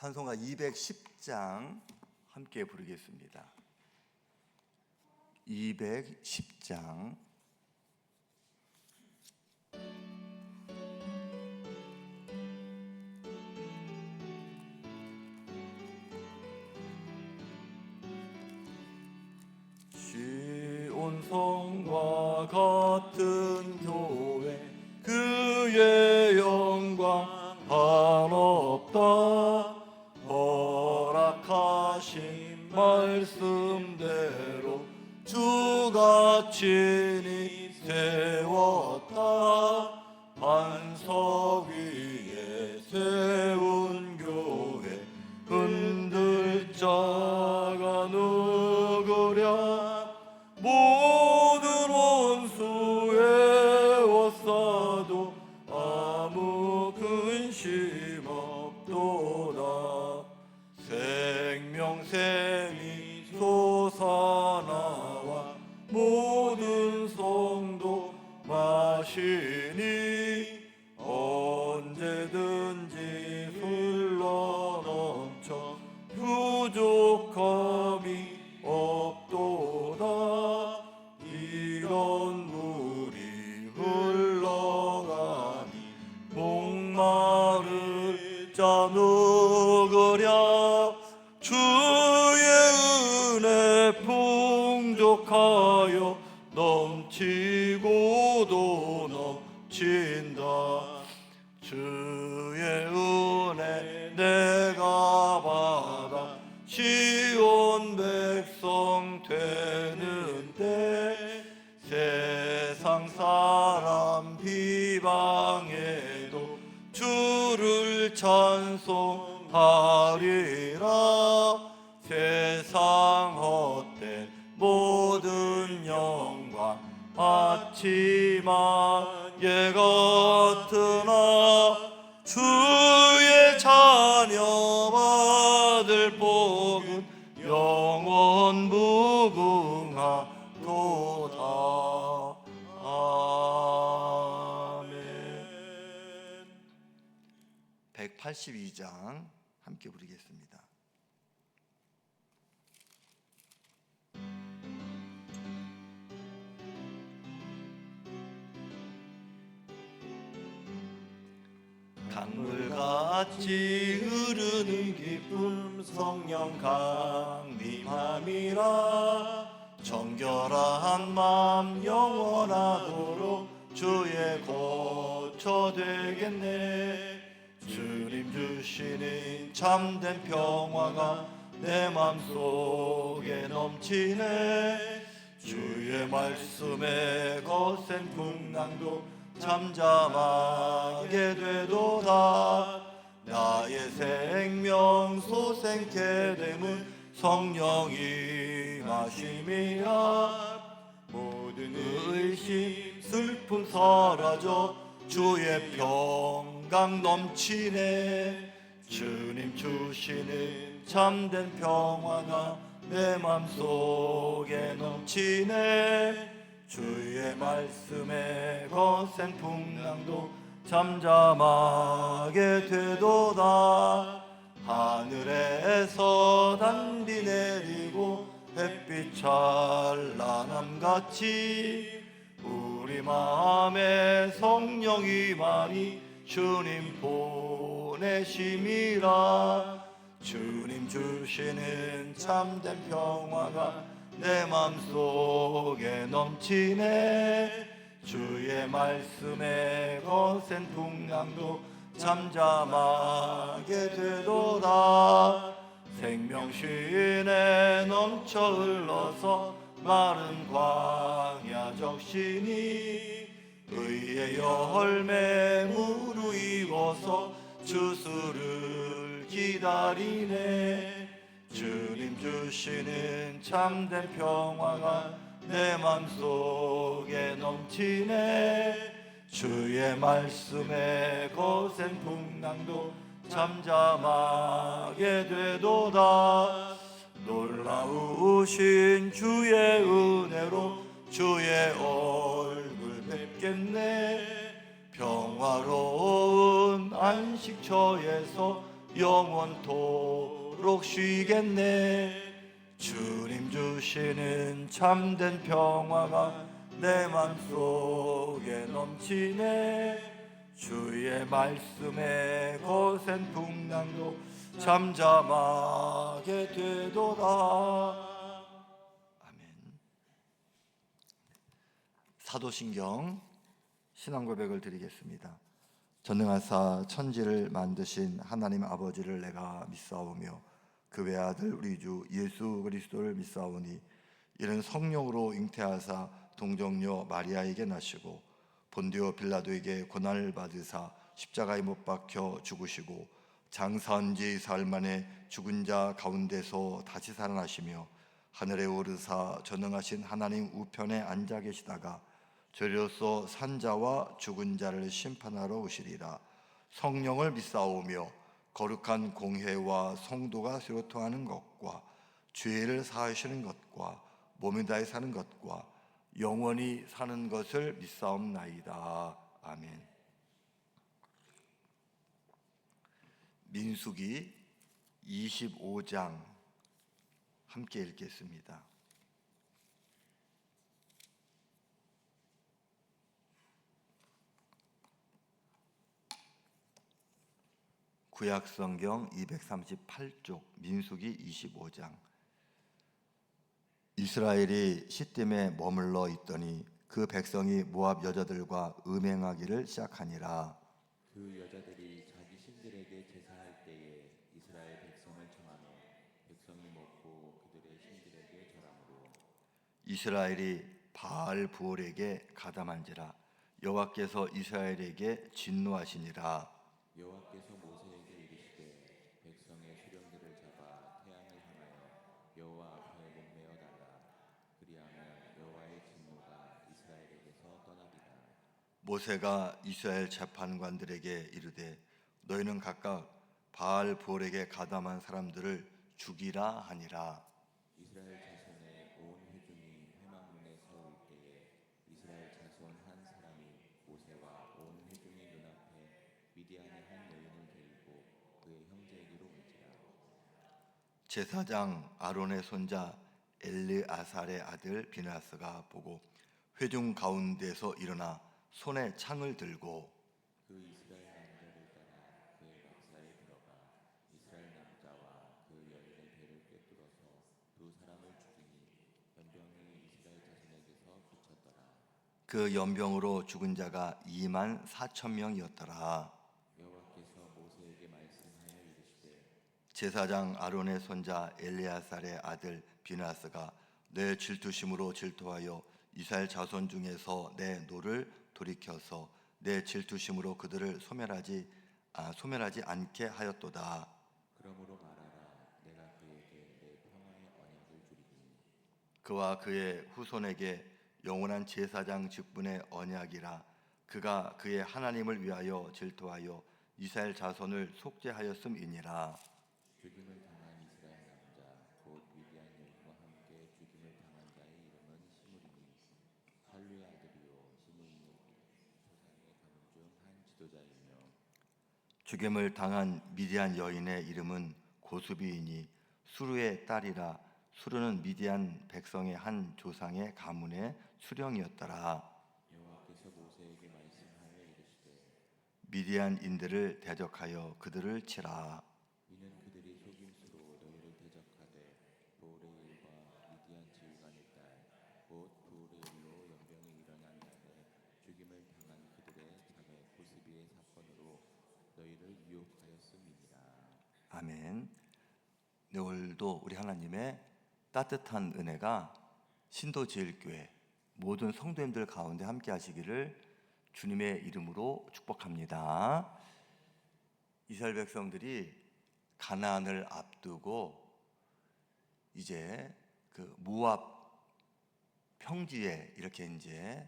찬송가 210장 함께 부르겠습니다. 210장. 시온 성과 같은 교회, 그의 영광 한없다. 허락하신 말씀대로 주가 친히 세웠다. 반석 위에 세운 교회, 흔들 자가 누구랴. 모든 원수 에워싸도 아무 근심 없도다. 생명샘이 솟아나와 모든 성도 마시니 언제든지 흘러넘쳐 부족함이 없도다. 이런 물이 흘러가니 목마를 자 누구랴. 주의 은혜 풍족하여 넘치고도 넘친다. 주의 은혜 내가 받아 시온 백성 되는데, 세상 사람 비방해도 주를 찬송하리라. 세상 헛된 모든 영광 아침만 예 같으나, 주의 자녀 받을 복은 영원 무궁하도다. 아멘. 182장 함께 부르겠습니다. 강물같이 흐르는 기쁨 성령 강림함이라. 정결한 맘 영원하도록 주의 거처 되겠네. 주님 주시는 참된 평화가 내 맘속에 넘치네. 주의 말씀에 거센 풍랑도 잠잠하게 되도다. 나의 생명 소생케 됨은 성령이 마심이라. 모든 의심 슬픔 사라져 주의 평강 넘치네. 주님 주시는 참된 평화가 내 맘속에 넘치네. 주의 말씀에 거센 풍랑도 잠잠하게 되도다. 하늘에서 단비 내리고 햇빛 찬란함같이 우리 마음에 성령이 많이 주님 보내심이라. 주님 주시는 참된 평화가 내 맘속에 넘치네. 주의 말씀에 거센 풍랑도 잠잠하게 되도다. 생명신에 넘쳐 흘러서 마른 광야 적시니, 의의 열매 무르익어서 주수를 기다리네. 주님 주시는 참된 평화가 내 맘속에 넘치네. 주의 말씀에 거센 풍랑도 잠잠하게 되도다. 놀라우신 주의 은혜로 주의 얼굴 뵙겠네. 평화로운 안식처에서 영원토록 쉬겠네. 주님 주시는 참된 평화가 내 맘속에 넘치네. 주의 말씀에 거센 풍랑도 잠잠하게 되도다. 아멘. 사도신경 신앙 고백을 드리겠습니다. 전능하사 천지를 만드신 하나님 아버지를 내가 믿사오며 그 외아들 우리 주 예수 그리스도를 믿사오니 이는 성령으로 잉태하사 동정녀 마리아에게 나시고 본디오 빌라도에게 고난을 받으사 십자가에 못 박혀 죽으시고 장사한 지 사흘 만에 죽은 자 가운데서 다시 살아나시며 하늘에 오르사 전능하신 하나님 우편에 앉아 계시다가 저리로서 산자와 죽은 자를 심판하러 오시리라. 성령을 믿사오며 거룩한 공회와 성도가 서로 통하는 것과 죄를 사하시는 것과 몸에 다해 사는 것과 영원히 사는 것을 믿사옵나이다. 아멘. 민수기 25장 함께 읽겠습니다. 구약성경 238쪽 민수기 25장. 이스라엘이 시딤에 머물러 있더니 그 백성이 모압 여자들과 음행하기를 시작하니라. 그 여자들이 자기 신들에게 제사할 때에 이스라엘 백성을 청하며 백성이 먹고 그들의 신들에게 절하므로 이스라엘이 바알 부올에게 가담한지라. 여호와께서 이스라엘에게 진노하시니라. 여호와께서 모세에게 이르시되 백성의 수령들을 잡아 태양을 향하여 여호와 앞에 목매어 달라. 그리하면 여호와의 진노가 이스라엘에게서 떠나리라. 모세가 이스라엘 재판관들에게 이르되 너희는 각각 바알 부올에게 가담한 사람들을 죽이라 하니라. 이스라엘 자손의 온 회중이 회막문에 서올 때에 이스라엘 자손 한 사람이 모세와 온 회중의 눈앞에 미디안의 한 여인을 데리고 그의 형제에게로 온지라. 제사장 아론의 손자 엘르아살의 아들 비나스가 보고 회중 가운데서 일어나 손에 창을 들고 그 이스라엘 남자를 따라 그의 막사에 들어가 이스라엘 남자와 그 여인의 배를 꿰뚫어서 두 사람을 죽이니 연병이 이스라엘 자손에게서 그쳤더라. 그 연병으로 죽은 자가 2만 4천 명이었더라. 여호와께서 모세에게 말씀하여 이르시되 제사장 아론의 손자 엘리아살의 아들 비나스가 내 질투심으로 질투하여 이스라엘 자손 중에서 내 노를 돌이켜서 내 질투심으로 그들을 소멸하지 않게 하였도다. 그러므로 말하라. 내가 그에게 내 평화의 언약을 주리니 그와 그의 후손에게 영원한 제사장 직분의 언약이라. 그가 그의 하나님을 위하여 질투하여 이스라엘 자손을 속죄하였음이니라. 죽임을 당한 이스라엘 남자 곧 미디안 여인과 함께 죽임을 당한 자의 이름은 시므리니 살루의 아들이요 시므리니 조상의 가문 중 한 지도자이며 죽임을 당한 미디안 여인의 이름은 고수비이니 수르의 딸이라. 수르는 미디안 백성의 한 조상의 가문의 수령이었더라. 여호와께서 모세에게 말씀하여 이르시되 미디안인들을 대적하여 그들을 치라. 이는 그들이 속임수로 너희를 대적하되 부올의 일과 미디안 지휘관의 딸 곧 부올의 일로 연병이 일어난 날에 죽임을 당한 그들의 자매 고스비의 사건으로 너희를 유혹하였음이니라. 아멘. 네, 오늘도 우리 하나님의 따뜻한 은혜가 신도제일교회 모든 성도님들 가운데 함께 하시기를 주님의 이름으로 축복합니다. 이스라엘 백성들이 가나안을 앞두고 이제 그 모압 평지에 이렇게 이제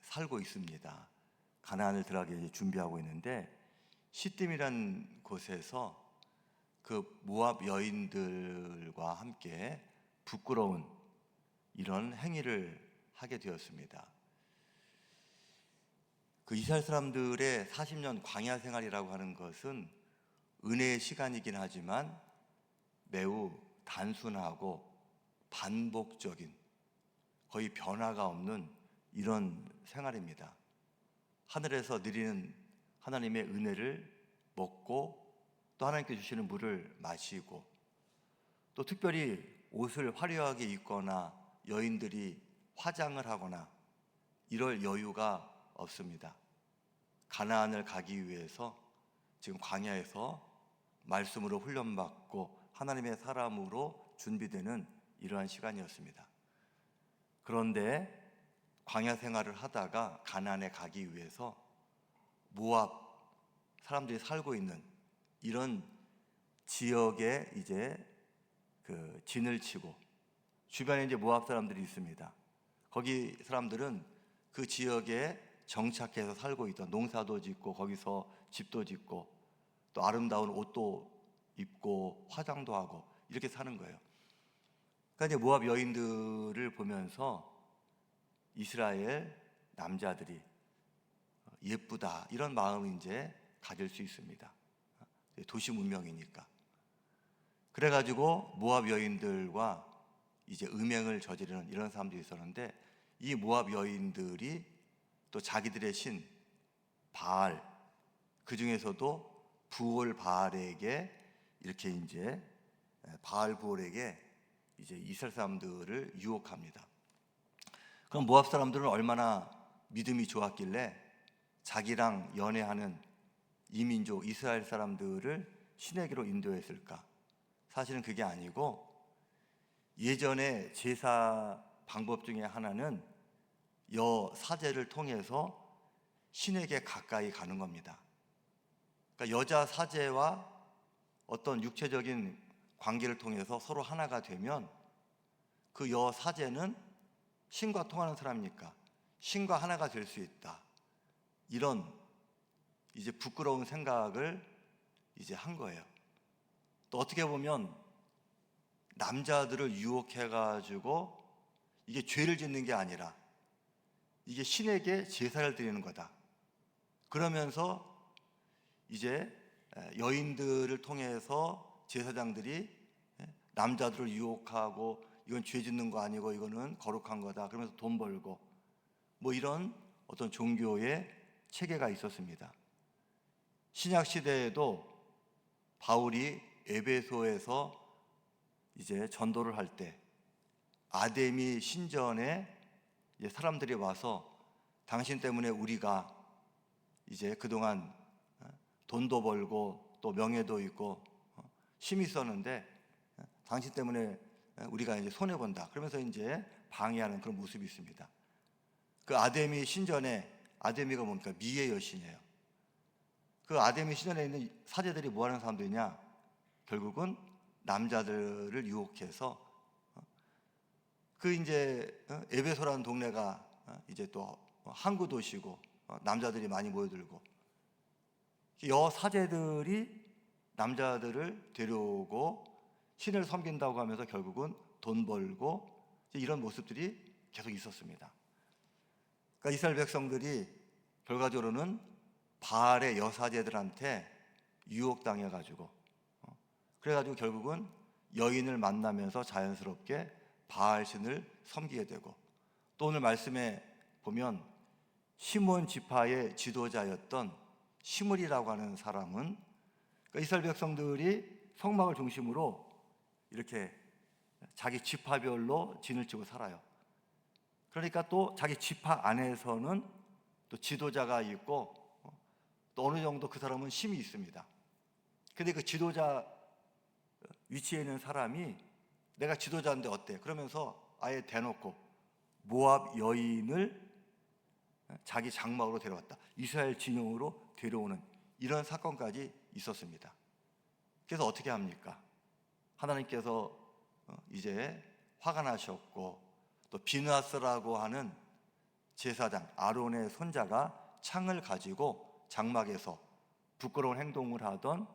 살고 있습니다. 가나안을 들어가기 이제 준비하고 있는데 시딤이란 곳에서 그 모압 여인들과 함께 부끄러운 이런 행위를 하게 되었습니다. 그 이스라엘 사람들의 40년 광야 생활이라고 하는 것은 은혜의 시간이긴 하지만 매우 단순하고 반복적인, 거의 변화가 없는 이런 생활입니다. 하늘에서 내리는 하나님의 은혜를 먹고 또 하나님께 주시는 물을 마시고 또 특별히 옷을 화려하게 입거나 여인들이 화장을 하거나 이럴 여유가 없습니다. 가나안을 가기 위해서 지금 광야에서 말씀으로 훈련받고 하나님의 사람으로 준비되는 이러한 시간이었습니다. 그런데 광야 생활을 하다가 가나안에 가기 위해서 모압 사람들이 살고 있는 이런 지역에 이제 그 진을 치고, 주변에 이제 모압 사람들이 있습니다. 거기 사람들은 그 지역에 정착해서 살고 있던, 농사도 짓고 거기서 집도 짓고 또 아름다운 옷도 입고 화장도 하고 이렇게 사는 거예요. 그러니까 이제 모압 여인들을 보면서 이스라엘 남자들이 예쁘다 이런 마음을 이제 가질 수 있습니다. 도시 문명이니까. 그래가지고 모압 여인들과 이제 음행을 저지르는 이런 사람들이 있었는데, 이 모압 여인들이 또 자기들의 신 바알, 그 중에서도 부올 바알에게 이렇게 이제 바알 부올에게 이제 이스라엘 사람들을 유혹합니다. 그럼 모압 사람들은 얼마나 믿음이 좋았길래 자기랑 연애하는 이민족 이스라엘 사람들을 신에게로 인도했을까? 사실은 그게 아니고, 예전에 제사 방법 중에 하나는 여사제를 통해서 신에게 가까이 가는 겁니다. 그러니까 여자 사제와 어떤 육체적인 관계를 통해서 서로 하나가 되면 그 여사제는 신과 통하는 사람이니까 신과 하나가 될 수 있다. 이런 이제 부끄러운 생각을 이제 한 거예요. 또 어떻게 보면 남자들을 유혹해가지고 이게 죄를 짓는 게 아니라 이게 신에게 제사를 드리는 거다. 그러면서 이제 여인들을 통해서 제사장들이 남자들을 유혹하고 이건 죄 짓는 거 아니고 이거는 거룩한 거다. 그러면서 돈 벌고 뭐 이런 어떤 종교의 체계가 있었습니다. 신약 시대에도 바울이 에베소에서 이제 전도를 할 때 아데미 신전에 이제 사람들이 와서 당신 때문에 우리가 이제 그동안 돈도 벌고 또 명예도 있고 힘이 있었는데 당신 때문에 우리가 이제 손해 본다. 그러면서 이제 방해하는 그런 모습이 있습니다. 그 아데미 신전에, 아데미가 뭡니까? 미의 여신이에요. 그 아데미 신전에 있는 사제들이 뭐 하는 사람들이냐? 결국은 남자들을 유혹해서 그 이제 에베소라는 동네가 이제 또 항구 도시고 남자들이 많이 모여들고, 여사제들이 남자들을 데려오고 신을 섬긴다고 하면서 결국은 돈 벌고 이런 모습들이 계속 있었습니다. 그러니까 이스라엘 백성들이 결과적으로는 바알의 여사제들한테 유혹당해가지고 그래가지고 결국은 여인을 만나면서 자연스럽게 바알 신을 섬기게 되고, 또 오늘 말씀에 보면 시몬 지파의 지도자였던 시므리라고 하는 사람은, 그러니까 이스라엘 백성들이 성막을 중심으로 이렇게 자기 지파별로 진을 치고 살아요. 그러니까 또 자기 지파 안에서는 또 지도자가 있고 또 어느 정도 그 사람은 힘이 있습니다. 근데 그 지도자 위치에 있는 사람이 내가 지도자인데 어때? 그러면서 아예 대놓고 모압 여인을 자기 장막으로 데려왔다. 이스라엘 진영으로 데려오는 이런 사건까지 있었습니다. 그래서 어떻게 합니까? 하나님께서 이제 화가 나셨고, 또 비느하스라고 하는 제사장 아론의 손자가 창을 가지고 장막에서 부끄러운 행동을 하던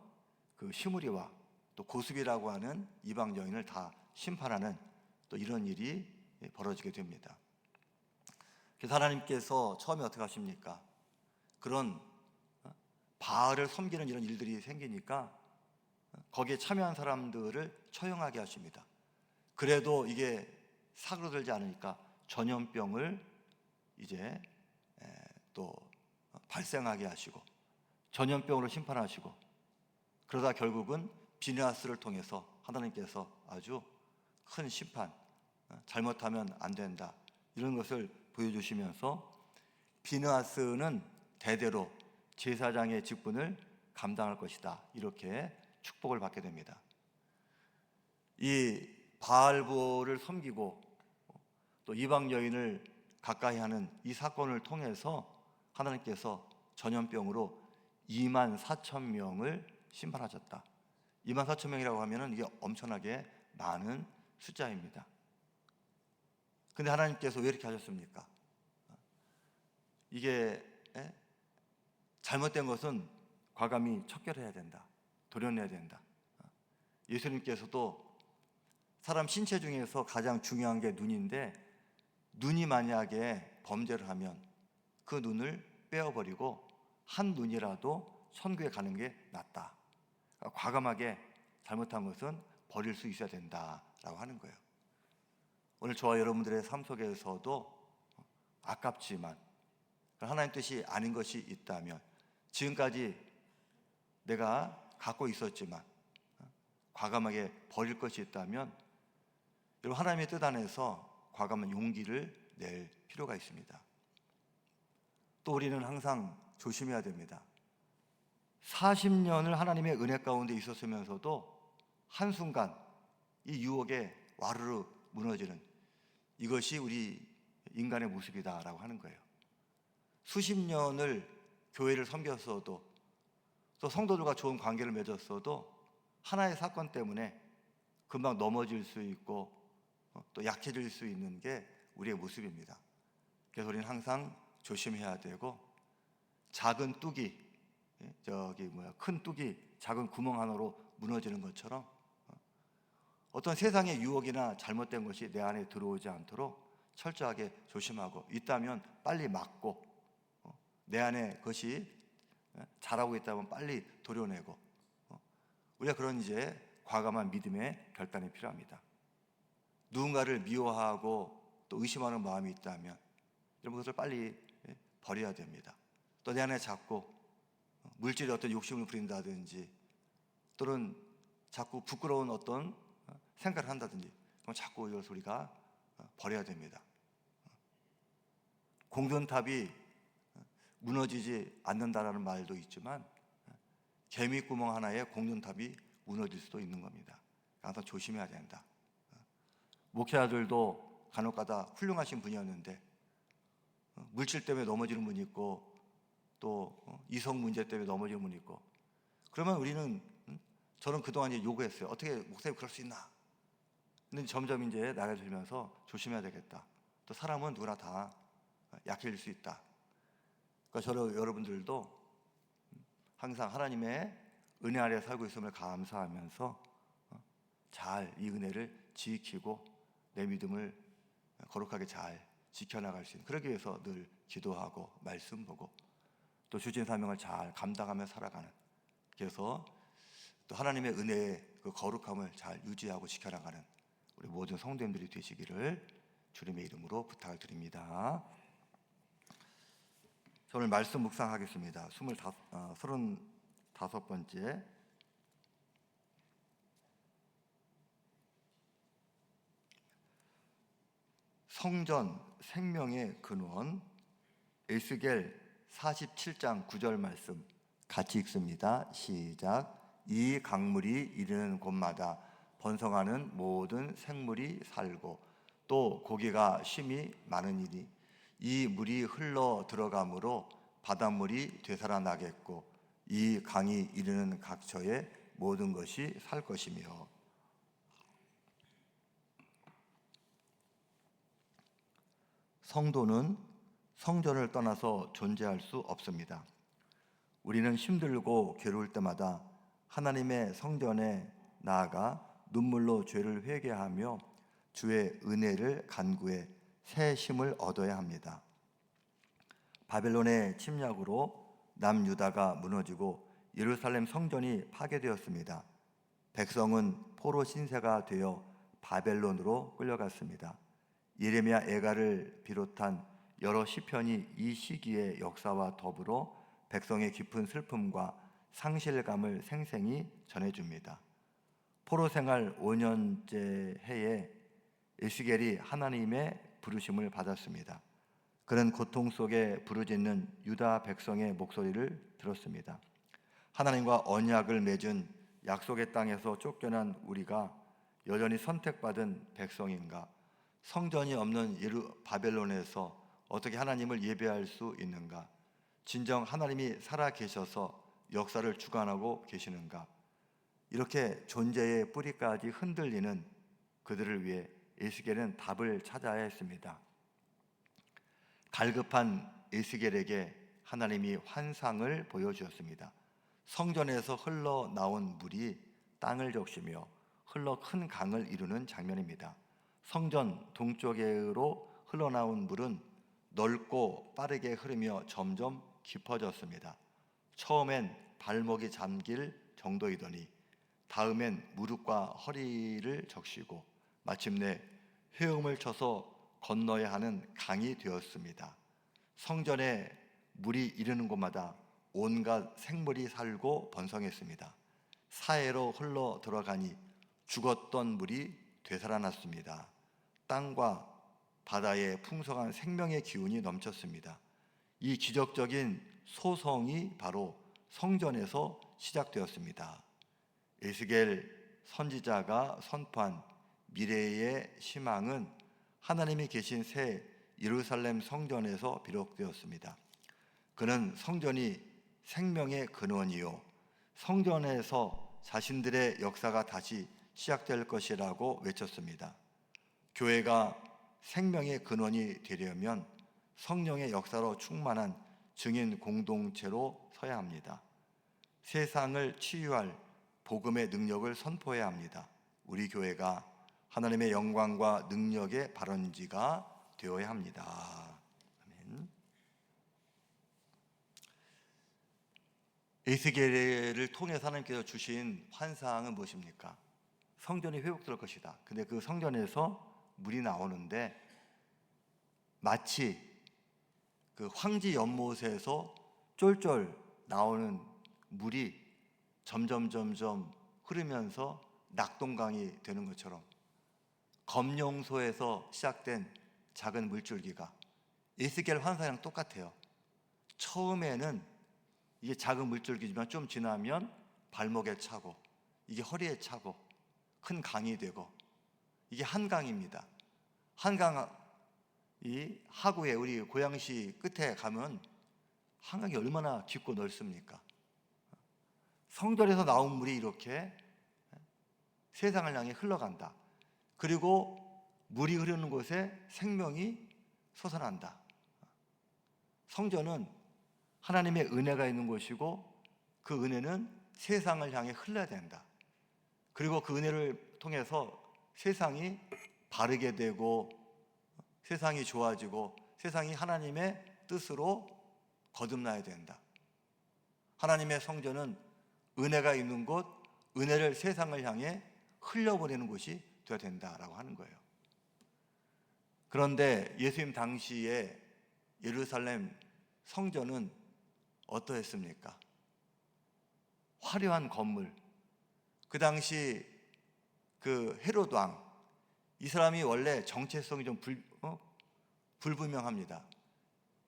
그 시므리와 또 고스비라고 하는 이방 여인을 다 심판하는 또 이런 일이 벌어지게 됩니다. 그래서 하나님께서 처음에 어떻게 하십니까? 그런 바알을 섬기는 이런 일들이 생기니까 거기에 참여한 사람들을 처형하게 하십니다. 그래도 이게 사그러들지 않으니까 전염병을 이제 또 발생하게 하시고 전염병으로 심판하시고, 그러다 결국은 비느하스를 통해서 하나님께서 아주 큰 심판, 잘못하면 안 된다, 이런 것을 보여주시면서 비느하스는 대대로 제사장의 직분을 감당할 것이다, 이렇게 축복을 받게 됩니다. 이 바알보를 섬기고 또 이방 여인을 가까이 하는 이 사건을 통해서 하나님께서 전염병으로 24,000명을 심판하셨다. 24,000명이라고 하면은 이게 엄청나게 많은 숫자입니다. 근데 하나님께서 왜 이렇게 하셨습니까? 이게 잘못된 것은 과감히 척결해야 된다, 도려내야 된다. 예수님께서도 사람 신체 중에서 가장 중요한 게 눈인데, 눈이 만약에 범죄를 하면 그 눈을 빼어버리고 한 눈이라도 천국에 가는 게 낫다. 과감하게 잘못한 것은 버릴 수 있어야 된다라고 하는 거예요. 오늘 저와 여러분들의 삶 속에서도 아깝지만 하나님 뜻이 아닌 것이 있다면, 지금까지 내가 갖고 있었지만 과감하게 버릴 것이 있다면, 여러분, 하나님의 뜻 안에서 과감한 용기를 낼 필요가 있습니다. 또 우리는 항상 조심해야 됩니다. 40년을 하나님의 은혜 가운데 있었으면서도 한순간 이 유혹에 와르르 무너지는, 이것이 우리 인간의 모습이다라고 하는 거예요. 수십 년을 교회를 섬겼어도, 또 성도들과 좋은 관계를 맺었어도 하나의 사건 때문에 금방 넘어질 수 있고 또 약해질 수 있는 게 우리의 모습입니다. 그래서 우리는 항상 조심해야 되고, 작은 뚝이 큰 뚝이 작은 구멍 하나로 무너지는 것처럼 어떤 세상의 유혹이나 잘못된 것이 내 안에 들어오지 않도록 철저하게 조심하고, 있다면 빨리 막고, 내 안에 그것이 잘하고 있다면 빨리 도려내고, 우리가 그런 이제 과감한 믿음의 결단이 필요합니다. 누군가를 미워하고 또 의심하는 마음이 있다면 이런 것을 빨리 버려야 됩니다. 또 내 안에 자꾸 물질의 어떤 욕심을 부린다든지, 또는 자꾸 부끄러운 어떤 생각을 한다든지, 그럼 자꾸 이것을 우리가 버려야 됩니다. 공든탑이 무너지지 않는다라는 말도 있지만 개미구멍 하나에 공든탑이 무너질 수도 있는 겁니다. 항상 조심해야 된다. 목회자들도 간혹가다 훌륭하신 분이었는데 물질 때문에 넘어지는 분이 있고, 또 이성 문제 때문에 넘어지는 분이 있고, 그러면 우리는, 저는 그동안 이제 요구했어요. 어떻게 목사님 그럴 수 있나? 근데 점점 이제 나이가 들면서 조심해야 되겠다. 또 사람은 누구나 다 약해질 수 있다. 그러니까 여러분들도 항상 하나님의 은혜 아래 살고 있음을 감사하면서 잘 이 은혜를 지키고 내 믿음을 거룩하게 잘 지켜나갈 수 있는, 그러기 위해서 늘 기도하고 말씀 보고 또 주신 사명을 잘 감당하며 살아가는, 그래서 또 하나님의 은혜의 그 거룩함을 잘 유지하고 지켜나가는 우리 모든 성도님들이 되시기를 주님의 이름으로 부탁을 드립니다. 오늘 말씀 묵상하겠습니다. 35번째 성전 생명의 근원, 에스겔 47장 9절 말씀 같이 읽습니다. 시작. 이 강물이 이르는 곳마다 번성하는 모든 생물이 살고 또 고기가 쉼이 많으니니 이 물이 흘러 들어가므로 바닷물이 되살아나겠고 이 강이 이르는 각처에 모든 것이 살 것이며. 성도는 성전을 떠나서 존재할 수 없습니다. 우리는 힘들고 괴로울 때마다 하나님의 성전에 나아가 눈물로 죄를 회개하며 주의 은혜를 간구해 새 힘을 얻어야 합니다. 바벨론의 침략으로 남유다가 무너지고 예루살렘 성전이 파괴되었습니다. 백성은 포로 신세가 되어 바벨론으로 끌려갔습니다. 예레미야 애가를 비롯한 여러 시편이 이 시기의 역사와 더불어 백성의 깊은 슬픔과 상실감을 생생히 전해줍니다. 포로 생활 5년째 해에 에스겔이 하나님의 부르심을 받았습니다. 그는 고통 속에 부르짖는 유다 백성의 목소리를 들었습니다. 하나님과 언약을 맺은 약속의 땅에서 쫓겨난 우리가 여전히 선택받은 백성인가? 성전이 없는 바벨론에서 어떻게 하나님을 예배할 수 있는가? 진정 하나님이 살아 계셔서 역사를 주관하고 계시는가? 이렇게 존재의 뿌리까지 흔들리는 그들을 위해 에스겔은 답을 찾아야 했습니다. 갈급한 에스겔에게 하나님이 환상을 보여주었습니다. 성전에서 흘러나온 물이 땅을 적시며 흘러 큰 강을 이루는 장면입니다. 성전 동쪽으로 흘러나온 물은 넓고 빠르게 흐르며 점점 깊어졌습니다. 처음엔 발목이 잠길 정도이더니 다음엔 무릎과 허리를 적시고 마침내 헤엄을 쳐서 건너야 하는 강이 되었습니다. 성전에 물이 이르는 곳마다 온갖 생물이 살고 번성했습니다. 사해로 흘러 들어가니 죽었던 물이 되살아났습니다. 땅과 바다에 풍성한 생명의 기운이 넘쳤습니다. 이 기적적인 소성이 바로 성전에서 시작되었습니다. 에스겔 선지자가 선포한 미래의 희망은 하나님이 계신 새 예루살렘 성전에서 비롯되었습니다. 그는 성전이 생명의 근원이요 성전에서 자신들의 역사가 다시 시작될 것이라고 외쳤습니다. 교회가 생명의 근원이 되려면 성령의 역사로 충만한 증인 공동체로 서야 합니다. 세상을 치유할 복음의 능력을 선포해야 합니다. 우리 교회가 하나님의 영광과 능력의 발원지가 되어야 합니다. 아멘. 에스겔을 통해서 하나님께서 주신 환상은 무엇입니까? 성전이 회복될 것이다. 근데 그 성전에서 물이 나오는데 마치 그 황지 연못에서 쫄쫄 나오는 물이 점점 흐르면서 낙동강이 되는 것처럼 검룡소에서 시작된 작은 물줄기가 에스겔 환상이랑 똑같아요. 처음에는 이게 작은 물줄기지만 좀 지나면 발목에 차고 이게 허리에 차고 큰 강이 되고 이게 한강입니다. 한강이 하구에 우리 고양시 끝에 가면 한강이 얼마나 깊고 넓습니까? 성전에서 나온 물이 이렇게 세상을 향해 흘러간다. 그리고 물이 흐르는 곳에 생명이 솟아난다. 성전은 하나님의 은혜가 있는 곳이고 그 은혜는 세상을 향해 흘러야 된다. 그리고 그 은혜를 통해서 세상이 바르게 되고 세상이 좋아지고 세상이 하나님의 뜻으로 거듭나야 된다. 하나님의 성전은 은혜가 있는 곳, 은혜를 세상을 향해 흘려보내는 곳이 되어야 된다라고 하는 거예요. 그런데 예수님 당시에 예루살렘 성전은 어떠했습니까? 화려한 건물. 그 당시 그 헤롯 왕, 이 사람이 원래 정체성이 좀 불분명합니다.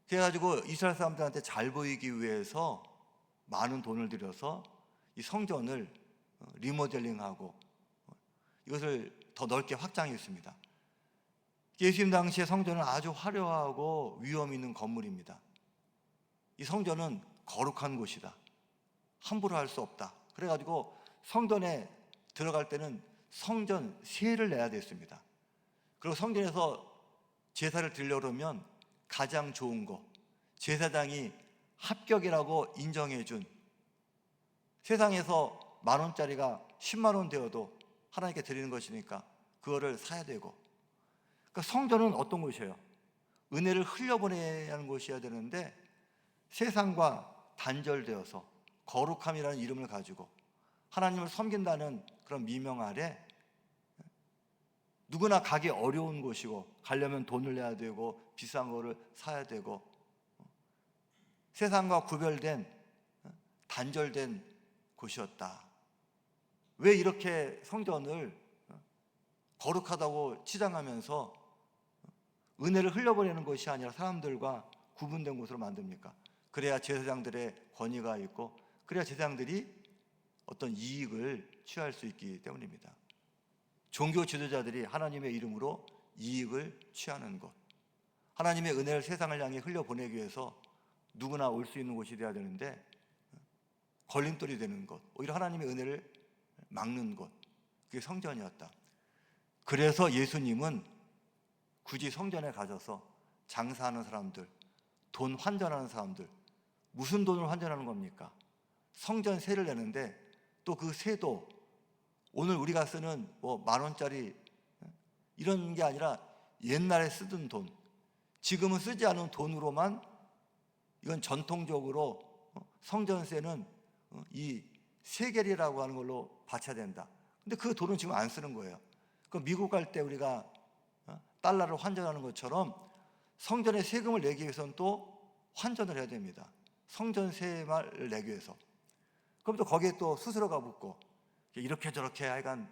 그래가지고 이스라엘 사람들한테 잘 보이기 위해서 많은 돈을 들여서 이 성전을 리모델링하고 이것을 더 넓게 확장했습니다. 예수님 당시의 성전은 아주 화려하고 위험 있는 건물입니다. 이 성전은 거룩한 곳이다. 함부로 할 수 없다. 그래가지고 성전에 들어갈 때는 성전 세를 내야 됐습니다. 그리고 성전에서 제사를 드리려면 가장 좋은 거, 제사장이 합격이라고 인정해준, 세상에서 10,000원짜리가 10만 원 되어도 하나님께 드리는 것이니까 그거를 사야 되고, 그러니까 성전은 어떤 곳이에요? 은혜를 흘려보내야 하는 곳이어야 되는데 세상과 단절되어서 거룩함이라는 이름을 가지고 하나님을 섬긴다는 그런 미명 아래 누구나 가기 어려운 곳이고, 가려면 돈을 내야 되고 비싼 거를 사야 되고, 세상과 구별된 단절된 곳이었다. 왜 이렇게 성전을 거룩하다고 치장하면서 은혜를 흘려보내는 것이 아니라 사람들과 구분된 곳으로 만듭니까? 그래야 제사장들의 권위가 있고, 그래야 제사장들이 어떤 이익을 취할 수 있기 때문입니다. 종교 지도자들이 하나님의 이름으로 이익을 취하는 것, 하나님의 은혜를 세상을 향해 흘려보내기 위해서 누구나 올 수 있는 곳이 되어야 되는데 걸림돌이 되는 것, 오히려 하나님의 은혜를 막는 것, 그게 성전이었다. 그래서 예수님은 굳이 성전에 가셔서 장사하는 사람들, 돈 환전하는 사람들, 무슨 돈을 환전하는 겁니까? 성전세를 내는데 또 그 세도 오늘 우리가 쓰는 뭐 10,000원짜리 이런 게 아니라 옛날에 쓰던 돈, 지금은 쓰지 않은 돈으로만, 이건 전통적으로 성전세는 이 세겔이라고 하는 걸로 바쳐야 된다. 근데 그 돈은 지금 안 쓰는 거예요. 그 미국 갈 때 우리가 달러를 환전하는 것처럼 성전에 세금을 내기 위해서는 또 환전을 해야 됩니다. 성전세를 내기 위해서. 그럼 또 거기에 또 수수료가 붙고, 이렇게 저렇게 하여간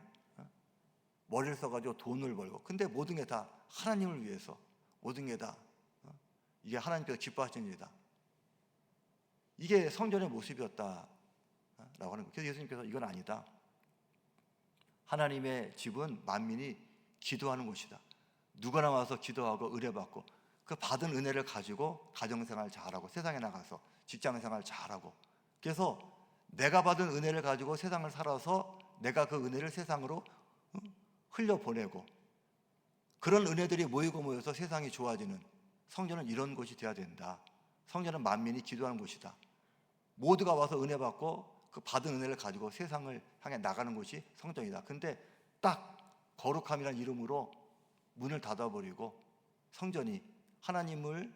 머리를 써가지고 돈을 벌고, 근데 모든 게 다 하나님을 위해서, 모든 게 다 이게 하나님께서 기뻐하시는 일이다. 이게 성전의 모습이었다라고 하는 거예요. 그래서 예수님께서 이건 아니다. 하나님의 집은 만민이 기도하는 곳이다. 누구나 와서 기도하고 의뢰받고, 그 받은 은혜를 가지고 가정생활 잘하고, 세상에 나가서 직장생활 잘하고, 그래서 내가 받은 은혜를 가지고 세상을 살아서 내가 그 은혜를 세상으로 흘려보내고, 그런 은혜들이 모이고 모여서 세상이 좋아지는, 성전은 이런 곳이 되어야 된다. 성전은 만민이 기도하는 곳이다. 모두가 와서 은혜 받고 그 받은 은혜를 가지고 세상을 향해 나가는 곳이 성전이다. 근데 딱 거룩함이라는 이름으로 문을 닫아버리고, 성전이 하나님을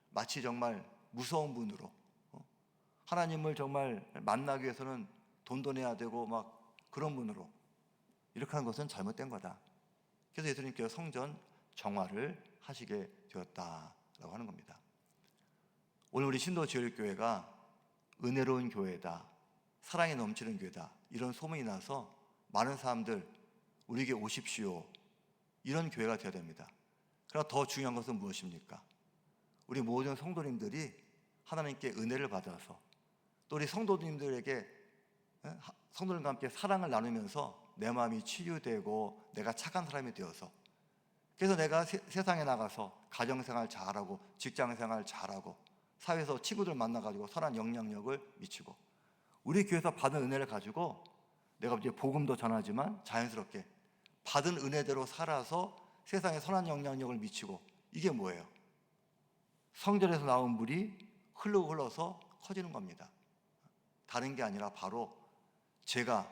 마치 정말 무서운 분으로, 하나님을 정말 만나기 위해서는 돈도 내야 되고 막 그런 분으로 이렇게 하는 것은 잘못된 거다. 그래서 예수님께서 성전 정화를 하시게 되었다라고 하는 겁니다. 오늘 우리 신도지혈교회가 은혜로운 교회다, 사랑이 넘치는 교회다, 이런 소문이 나서 많은 사람들 우리에게 오십시오, 이런 교회가 되어야 됩니다. 그러나 더 중요한 것은 무엇입니까? 우리 모든 성도님들이 하나님께 은혜를 받아서, 또 우리 성도님들에게, 성도님과 함께 사랑을 나누면서 내 마음이 치유되고 내가 착한 사람이 되어서, 그래서 내가 세상에 나가서 가정생활 잘하고 직장생활 잘하고 사회에서 친구들 만나가지고 선한 영향력을 미치고, 우리 교회에서 받은 은혜를 가지고 내가 이제 복음도 전하지만 자연스럽게 받은 은혜대로 살아서 세상에 선한 영향력을 미치고, 이게 뭐예요? 성전에서 나온 물이 흘러서 커지는 겁니다. 다른 게 아니라 바로 제가,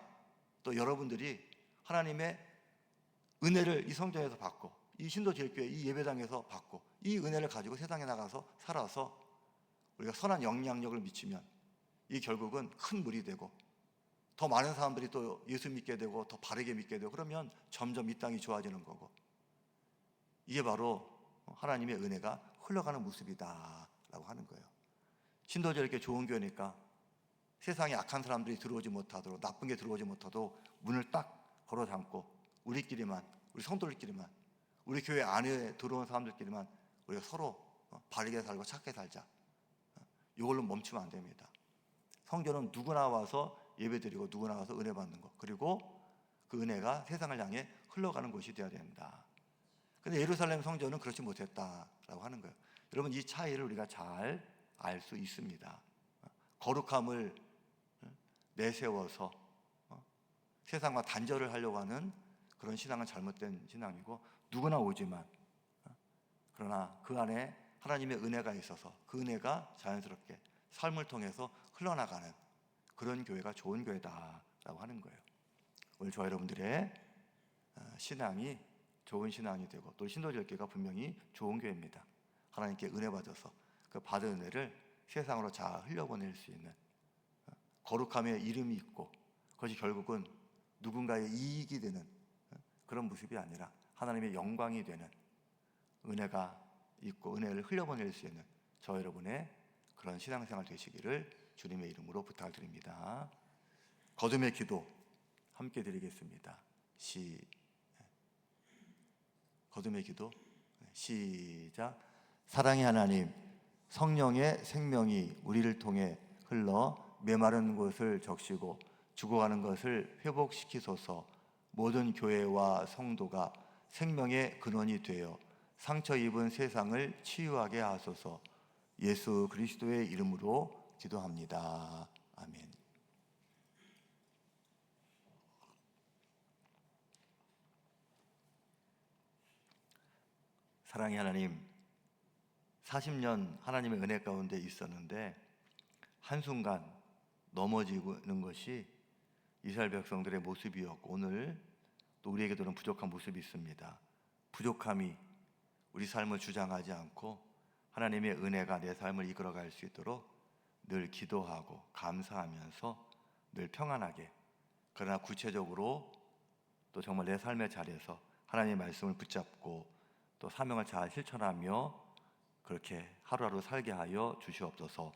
또 여러분들이 하나님의 은혜를 이 성전에서 받고, 이 신도제일교회 이 예배당에서 받고, 이 은혜를 가지고 세상에 나가서 살아서 우리가 선한 영향력을 미치면, 이 결국은 큰 물이 되고 더 많은 사람들이 또 예수 믿게 되고 더 바르게 믿게 되고, 그러면 점점 이 땅이 좋아지는 거고, 이게 바로 하나님의 은혜가 흘러가는 모습이다라고 하는 거예요. 신도제일교회 좋은 교회니까 세상에 악한 사람들이 들어오지 못하도록, 나쁜 게 들어오지 못하도록 문을 딱 걸어 잠고 우리끼리만, 우리 성도들끼리만, 우리 교회 안에 들어온 사람들끼리만 우리가 서로 바르게 살고 착하게 살자, 이걸로 멈추면 안 됩니다. 성전은 누구나 와서 예배드리고 누구나 와서 은혜 받는 것, 그리고 그 은혜가 세상을 향해 흘러가는 곳이 되어야 된다. 근데 예루살렘 성전은 그렇지 못했다라고 하는 거예요. 여러분, 이 차이를 우리가 잘 알 수 있습니다. 거룩함을 내세워서 세상과 단절을 하려고 하는 그런 신앙은 잘못된 신앙이고, 누구나 오지만 그러나 그 안에 하나님의 은혜가 있어서 그 은혜가 자연스럽게 삶을 통해서 흘러나가는 그런 교회가 좋은 교회다라고 하는 거예요. 오늘 저와 여러분들의 신앙이 좋은 신앙이 되고, 또 신도절교가 분명히 좋은 교회입니다. 하나님께 은혜 받아서 그 받은 은혜를 세상으로 잘 흘려보낼 수 있는, 거룩함의 이름이 있고 그것이 결국은 누군가의 이익이 되는 그런 모습이 아니라 하나님의 영광이 되는 은혜가 있고 은혜를 흘려보낼 수 있는 저 여러분의 그런 신앙생활 되시기를 주님의 이름으로 부탁드립니다. 거듭의 기도 함께 드리겠습니다. 거듭의 기도 시작. 사랑의 하나님, 성령의 생명이 우리를 통해 흘러 메마른 곳을 적시고 죽어가는 것을 회복시키소서. 모든 교회와 성도가 생명의 근원이 되어 상처 입은 세상을 치유하게 하소서. 예수 그리스도의 이름으로 기도합니다. 아멘. 사랑의 하나님, 40년 하나님의 은혜 가운데 있었는데 한순간 넘어지는 것이 이스라엘 백성들의 모습이었고 오늘 또 우리에게도 그런 부족한 모습이 있습니다. 부족함이 우리 삶을 주장하지 않고 하나님의 은혜가 내 삶을 이끌어갈 수 있도록 늘 기도하고 감사하면서 늘 평안하게, 그러나 구체적으로 또 정말 내 삶의 자리에서 하나님의 말씀을 붙잡고 또 사명을 잘 실천하며 그렇게 하루하루 살게 하여 주시옵소서.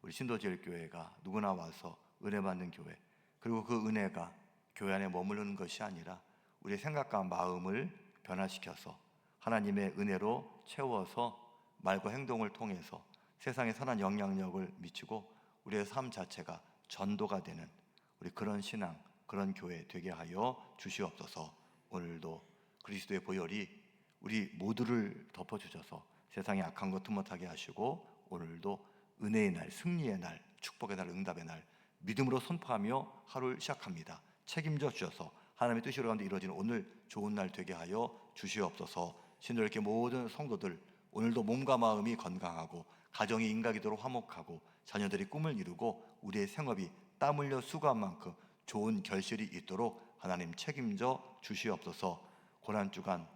우리 신도제일교회가 누구나 와서 은혜 받는 교회, 그리고 그 은혜가 교회 안에 머무르는 것이 아니라 우리의 생각과 마음을 변화시켜서 하나님의 은혜로 채워서 말과 행동을 통해서 세상에 선한 영향력을 미치고 우리의 삶 자체가 전도가 되는 우리 그런 신앙, 그런 교회 되게 하여 주시옵소서. 오늘도 그리스도의 보혈이 우리 모두를 덮어주셔서 세상에 악한 것 못하게 하시고 오늘도 은혜의 날, 승리의 날, 축복의 날, 응답의 날 믿음으로 선포하며 하루를 시작합니다. 책임져 주셔서 하나님의 뜻으로 가운데 이루어지는 오늘 좋은 날 되게 하여 주시옵소서. 신도일교회 모든 성도들 오늘도 몸과 마음이 건강하고 가정이 인가기도로 화목하고 자녀들이 꿈을 이루고 우리의 생업이 땀 흘려 수고한 만큼 좋은 결실이 있도록 하나님 책임져 주시옵소서. 고난주간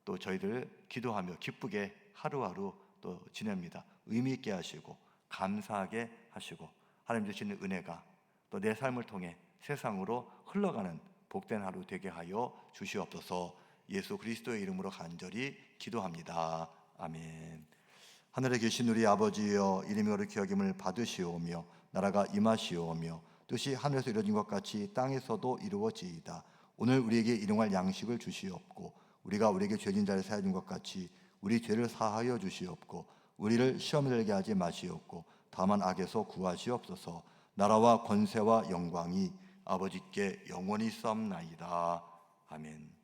또 저희들 기도하며 기쁘게 하루하루 또 지냅니다. 의미 있게 하시고 감사하게 하시고 하나님 주시는 은혜가 또 내 삶을 통해 세상으로 흘러가는 복된 하루 되게 하여 주시옵소서. 예수 그리스도의 이름으로 간절히 기도합니다. 아멘. 하늘에 계신 우리 아버지여, 이름이 거룩히 여김을 받으시오며 나라가 임하시오며 뜻이 하늘에서 이루어진 것 같이 땅에서도 이루어지이다. 오늘 우리에게 일용할 양식을 주시옵고 우리가 우리에게 죄진 자를 사하여 준 것 같이 우리 죄를 사하여 주시옵고 우리를 시험에 들게 하지 마시옵고 다만 악에서 구하시옵소서. 나라와 권세와 영광이 아버지께 영원히 있사옵나이다. 아멘.